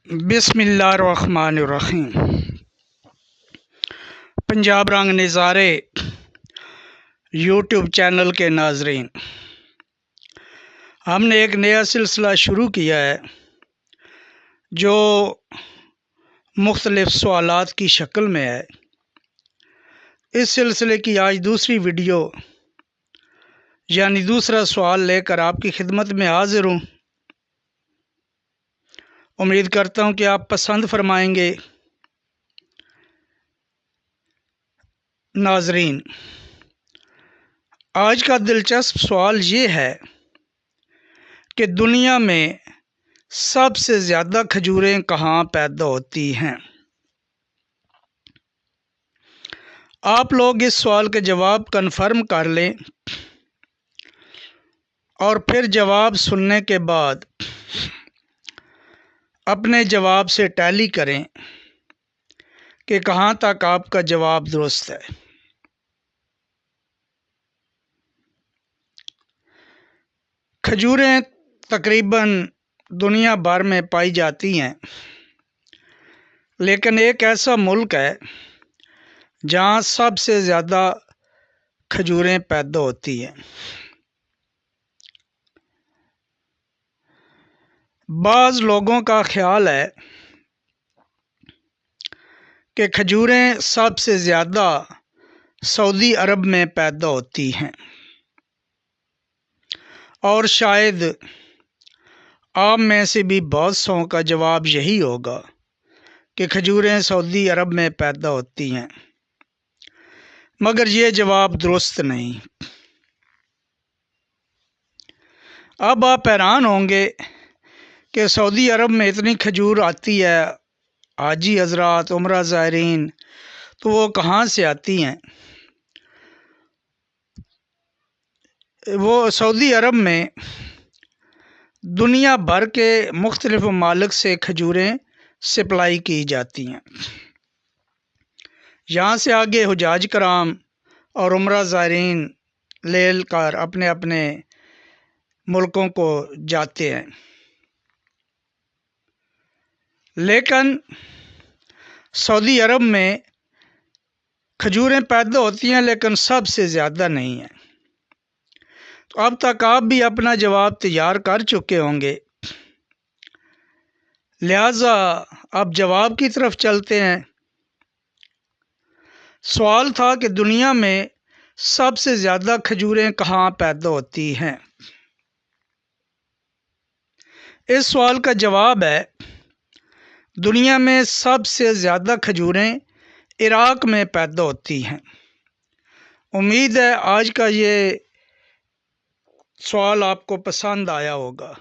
بسم اللہ الرحمن الرحیم۔ پنجاب رنگ نظارے یوٹیوب چینل کے ناظرین، ہم نے ایک نیا سلسلہ شروع کیا ہے جو مختلف سوالات کی شکل میں ہے۔ اس سلسلے کی آج دوسری ویڈیو یعنی دوسرا سوال لے کر آپ کی خدمت میں حاضر ہوں۔ امید کرتا ہوں کہ آپ پسند فرمائیں گے۔ ناظرین، آج کا دلچسپ سوال یہ ہے کہ دنیا میں سب سے زیادہ کھجوریں کہاں پیدا ہوتی ہیں؟ آپ لوگ اس سوال کے جواب کنفرم کر لیں اور پھر جواب سننے کے بعد اپنے جواب سے ٹیلی کریں کہ کہاں تک آپ کا جواب درست ہے۔ کھجوریں تقریباً دنیا بھر میں پائی جاتی ہیں، لیکن ایک ایسا ملک ہے جہاں سب سے زیادہ کھجوریں پیدا ہوتی ہیں۔ بعض لوگوں کا خیال ہے کہ کھجوریں سب سے زیادہ سعودی عرب میں پیدا ہوتی ہیں، اور شاید آپ میں سے بھی بہت سو کا جواب یہی ہوگا کہ کھجوریں سعودی عرب میں پیدا ہوتی ہیں، مگر یہ جواب درست نہیں۔ اب آپ حیران ہوں گے کہ سعودی عرب میں اتنی کھجور آتی ہے، حاجی حضرات، عمرہ زائرین، تو وہ کہاں سے آتی ہیں؟ وہ سعودی عرب میں دنیا بھر کے مختلف ممالک سے کھجوریں سپلائی کی جاتی ہیں۔ یہاں سے آگے حجاج کرام اور عمرہ زائرین لے کر اپنے اپنے ملکوں کو جاتے ہیں، لیکن سعودی عرب میں کھجوریں پیدا ہوتی ہیں لیکن سب سے زیادہ نہیں ہیں۔ تو اب تک آپ بھی اپنا جواب تیار کر چکے ہوں گے، لہٰذا اب جواب کی طرف چلتے ہیں۔ سوال تھا کہ دنیا میں سب سے زیادہ کھجوریں کہاں پیدا ہوتی ہیں؟ اس سوال کا جواب ہے دنیا میں سب سے زیادہ کھجوریں عراق میں پیدا ہوتی ہیں۔ امید ہے آج کا یہ سوال آپ کو پسند آیا ہوگا۔